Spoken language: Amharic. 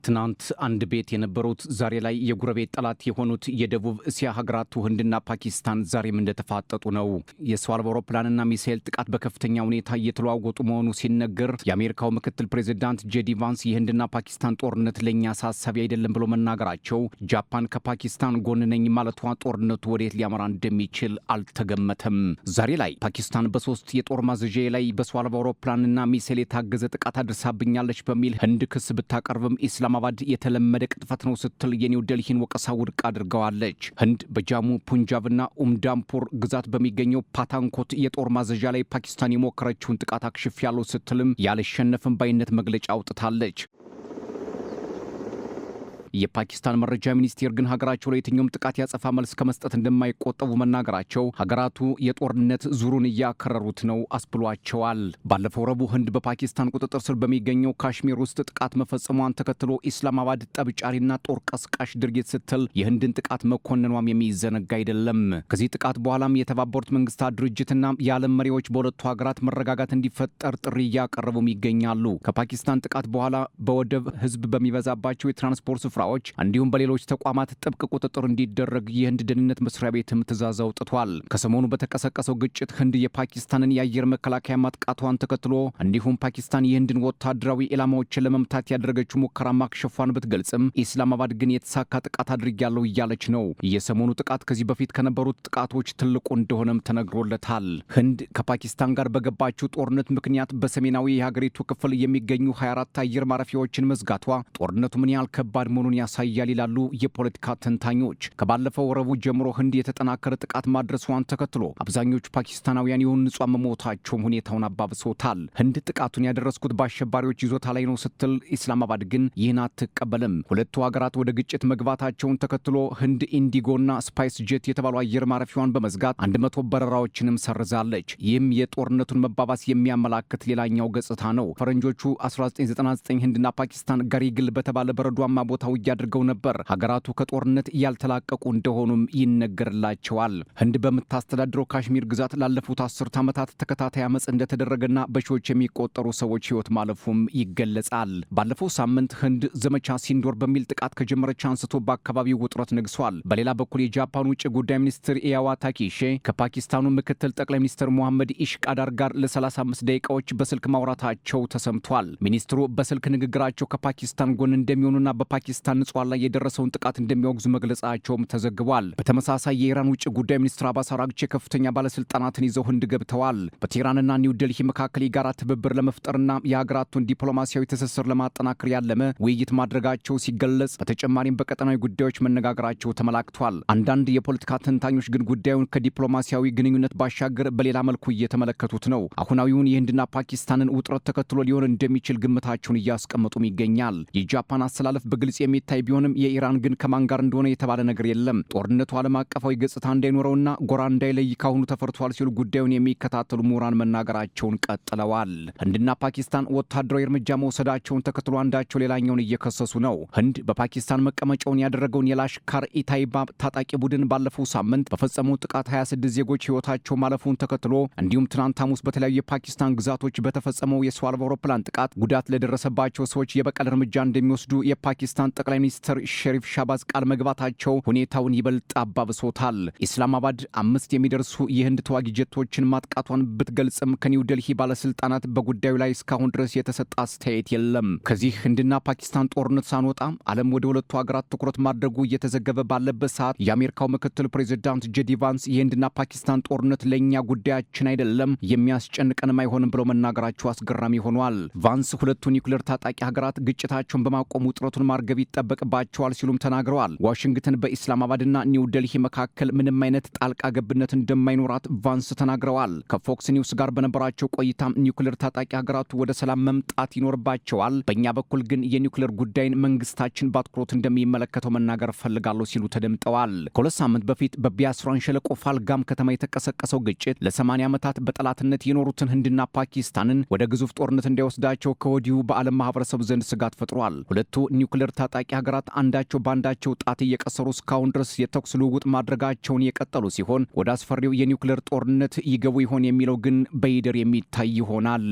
ትናንት አንድ ቤት የነበሩት ዛሬ ላይ የጉረቤት ጠላት የሆኑት የደቡብ እስያ ሀገራቱ ህንድና ፓኪስታን ዛሬም እንደተፋጠጡ ነው። የሰው አልባ አውሮፕላንና ሚሳኤል ጥቃት በከፍተኛ ሁኔታ እየተለዋወጡ መሆኑ ሲነገር የአሜሪካው ምክትል ፕሬዚዳንት ጄዲ ቫንስ የህንድና ፓኪስታን ጦርነት ለኛ አሳሳቢ አይደለም ብሎ መናገራቸው፣ ጃፓን ከፓኪስታን ጎን ነኝ ማለቷ ጦርነቱ ወዴት ሊያመራ እንደሚችል አልተገመተም። ዛሬ ላይ ፓኪስታን በሶስት የጦር ማዘዣ ላይ በሰው አልባ አውሮፕላንና ሚሳኤል የታገዘ ጥቃት አድርሳብኛለች በሚል ህንድ ክስ ብታቀርብም ኢስላማባድ የተለመደ ቅጥፈት ነው ስትል የኒው ዴልሂን ወቀሳ ውድቅ አድርገዋለች። ህንድ በጃሙ ፑንጃብና ኡምዳምፑር ግዛት በሚገኘው ፓታንኮት የጦር ማዘዣ ላይ ፓኪስታን የሞከረችውን ጥቃት አክሽፌያለሁ ስትልም ያልሸነፍን ባይነት መግለጫ አውጥታለች። የፓኪስታን መረጃ ሚኒስቴር ግን ሀገራቸው ለየትኛውም ጥቃት ያጸፋ መልስ ከመስጠት እንደማይቆጠቡ መናገራቸው ሀገራቱ የጦርነት ዙሩን እያከረሩት ነው አስብሏቸዋል። ባለፈው ረቡዕ ህንድ በፓኪስታን ቁጥጥር ስር በሚገኘው ካሽሚር ውስጥ ጥቃት መፈጸሟን ተከትሎ ኢስላማባድ ጠብጫሪና ጦር ቀስቃሽ ድርጊት ስትል የህንድን ጥቃት መኮንኗም የሚዘነጋ አይደለም። ከዚህ ጥቃት በኋላም የተባበሩት መንግስታት ድርጅትና የዓለም መሪዎች በሁለቱ ሀገራት መረጋጋት እንዲፈጠር ጥሪ እያቀረቡም ይገኛሉ። ከፓኪስታን ጥቃት በኋላ በወደብ ህዝብ በሚበዛባቸው የትራንስፖርት ስፍራዎች እንዲሁም በሌሎች ተቋማት ጥብቅ ቁጥጥር እንዲደረግ የህንድ ደህንነት መስሪያ ቤትም ትዕዛዝ አውጥቷል። ከሰሞኑ በተቀሰቀሰው ግጭት ህንድ የፓኪስታንን የአየር መከላከያ ማጥቃቷን ተከትሎ እንዲሁም ፓኪስታን የህንድን ወታደራዊ ኢላማዎችን ለመምታት ያደረገችው ሙከራ ማክሸፏን ብትገልጽም ኢስላማባድ ግን የተሳካ ጥቃት አድርጊያለሁ እያለች ነው። የሰሞኑ ጥቃት ከዚህ በፊት ከነበሩት ጥቃቶች ትልቁ እንደሆነም ተነግሮለታል። ህንድ ከፓኪስታን ጋር በገባችው ጦርነት ምክንያት በሰሜናዊ የሀገሪቱ ክፍል የሚገኙ 24 አየር ማረፊያዎችን መዝጋቷ ጦርነቱ ምን ያህል ከባድ መሆኑን ያሳያል ይላሉ የፖለቲካ ተንታኞች። ከባለፈው ረቡዕ ጀምሮ ህንድ የተጠናከረ ጥቃት ማድረሷን ተከትሎ አብዛኞቹ ፓኪስታናውያን የሆኑ ንጹሃን መሞታቸውም ሁኔታውን አባብሶታል። ህንድ ጥቃቱን ያደረስኩት በአሸባሪዎች ይዞታ ላይ ነው ስትል ኢስላማባድ ግን ይህን አትቀበልም። ሁለቱ ሀገራት ወደ ግጭት መግባታቸውን ተከትሎ ህንድ ኢንዲጎና ስፓይስ ጄት የተባሉ አየር ማረፊያዋን በመዝጋት 100 በረራዎችንም ሰርዛለች። ይህም የጦርነቱን መባባስ የሚያመላክት ሌላኛው ገጽታ ነው። ፈረንጆቹ 1999 ህንድና ፓኪስታን ጋሪግል በተባለ በረዷማ ቦታ አድርገው ነበር። ሀገራቱ ከጦርነት ያልተላቀቁ እንደሆኑም ይነገርላቸዋል። ህንድ በምታስተዳድረው ካሽሚር ግዛት ላለፉት 10 ዓመታት ተከታታይ አመጽ እንደተደረገና በሺዎች የሚቆጠሩ ሰዎች ህይወት ማለፉም ይገለጻል። ባለፈው ሳምንት ህንድ ዘመቻ ሲንዶር በሚል ጥቃት ከጀመረች አንስቶ በአካባቢው ውጥረት ነግሷል። በሌላ በኩል የጃፓን ውጭ ጉዳይ ሚኒስትር ኢያዋ ታኬሺ ከፓኪስታኑ ምክትል ጠቅላይ ሚኒስትር ሞሐመድ ኢሽቃዳር ጋር ለ35 ደቂቃዎች በስልክ ማውራታቸው ተሰምቷል። ሚኒስትሩ በስልክ ንግግራቸው ከፓኪስታን ጎን እንደሚሆኑና በፓኪስታን ንጹሃን ላይ የደረሰውን ጥቃት እንደሚያወግዙ መግለጻቸውም ተዘግቧል። በተመሳሳይ የኢራን ውጭ ጉዳይ ሚኒስትር አባስ አራግቺ ከፍተኛ ባለስልጣናትን ይዘው ህንድ ገብተዋል። በቴህራንና ኒው ዴልሂ መካከል የጋራ ትብብር ለመፍጠርና የሀገራቱን ዲፕሎማሲያዊ ትስስር ለማጠናከር ያለመ ውይይት ማድረጋቸው ሲገለጽ፣ በተጨማሪም በቀጠናዊ ጉዳዮች መነጋገራቸው ተመላክቷል። አንዳንድ የፖለቲካ ተንታኞች ግን ጉዳዩን ከዲፕሎማሲያዊ ግንኙነት ባሻገር በሌላ መልኩ እየተመለከቱት ነው። አሁናዊውን የህንድና ፓኪስታንን ውጥረት ተከትሎ ሊሆን እንደሚችል ግምታቸውን እያስቀመጡም ይገኛል። የጃፓን አሰላለፍ በግልጽ የሚታይ ቢሆንም የኢራን ግን ከማን ጋር እንደሆነ የተባለ ነገር የለም። ጦርነቱ ዓለም አቀፋዊ ገጽታ እንዳይኖረውና ጎራ እንዳይለይ ካሁኑ ተፈርቷል ሲሉ ጉዳዩን የሚከታተሉ ምሁራን መናገራቸውን ቀጥለዋል። ህንድና ፓኪስታን ወታደራዊ እርምጃ መውሰዳቸውን ተከትሎ አንዳቸው ሌላኛውን እየከሰሱ ነው። ህንድ በፓኪስታን መቀመጫውን ያደረገውን የላሽካር ኢታይባ ታጣቂ ቡድን ባለፈው ሳምንት በፈጸመው ጥቃት 26 ዜጎች ህይወታቸው ማለፉን ተከትሎ እንዲሁም ትናንት ሐሙስ በተለያዩ የፓኪስታን ግዛቶች በተፈጸመው የሰው አልባ አውሮፕላን ጥቃት ጉዳት ለደረሰባቸው ሰዎች የበቀል እርምጃ እንደሚወስዱ የፓኪስታን ጠቅላይ ሚኒስትር ሸሪፍ ሻባዝ ቃል መግባታቸው ሁኔታውን ይበልጥ አባብሶታል። ኢስላማባድ 5 የሚደርሱ የህንድ ተዋጊ ጀቶችን ማጥቃቷን ብትገልጽም ከኒው ዴልሂ ባለስልጣናት በጉዳዩ ላይ እስካሁን ድረስ የተሰጠ አስተያየት የለም። ከዚህ ህንድና ፓኪስታን ጦርነት ሳንወጣ ዓለም ወደ ሁለቱ ሀገራት ትኩረት ማድረጉ እየተዘገበ ባለበት ሰዓት የአሜሪካው ምክትል ፕሬዚዳንት ጄዲ ቫንስ የህንድና ፓኪስታን ጦርነት ለእኛ ጉዳያችን አይደለም፣ የሚያስጨንቀንም አይሆንም ብለው መናገራቸው አስገራሚ ሆኗል። ቫንስ ሁለቱ ኒውክሌር ታጣቂ ሀገራት ግጭታቸውን በማቆም ውጥረቱን ማርገብ ይጠበቅባቸዋል ሲሉም ተናግረዋል። ዋሽንግተን በኢስላማባድና ኒው ዴልሂ መካከል ምንም አይነት ጣልቃ ገብነት እንደማይኖራት ቫንስ ተናግረዋል። ከፎክስ ኒውስ ጋር በነበራቸው ቆይታም ኒውክሌር ታጣቂ ሀገራቱ ወደ ሰላም መምጣት ይኖርባቸዋል፣ በእኛ በኩል ግን የኒውክሌር ጉዳይን መንግስታችን በአትኩሮት እንደሚመለከተው መናገር ፈልጋለሁ ሲሉ ተደምጠዋል። ከሁለት ሳምንት በፊት በቢያስራን ሸለቆ ፋልጋም ከተማ የተቀሰቀሰው ግጭት ለ80 ዓመታት በጠላትነት የኖሩትን ህንድና ፓኪስታንን ወደ ግዙፍ ጦርነት እንዳይወስዳቸው ከወዲሁ በዓለም ማህበረሰብ ዘንድ ስጋት ፈጥሯል። ሁለቱ ኒውክሌር ታጣቂ ሀገራት አንዳቸው ባንዳቸው ጣት እየቀሰሩ እስካሁን ድረስ የተኩስ ልውውጥ ማድረጋቸውን የቀጠሉ ሲሆን ወደ አስፈሪው የኒውክሌር ጦርነት ይገቡ ይሆን የሚለው ግን በይደር የሚታይ ይሆናል።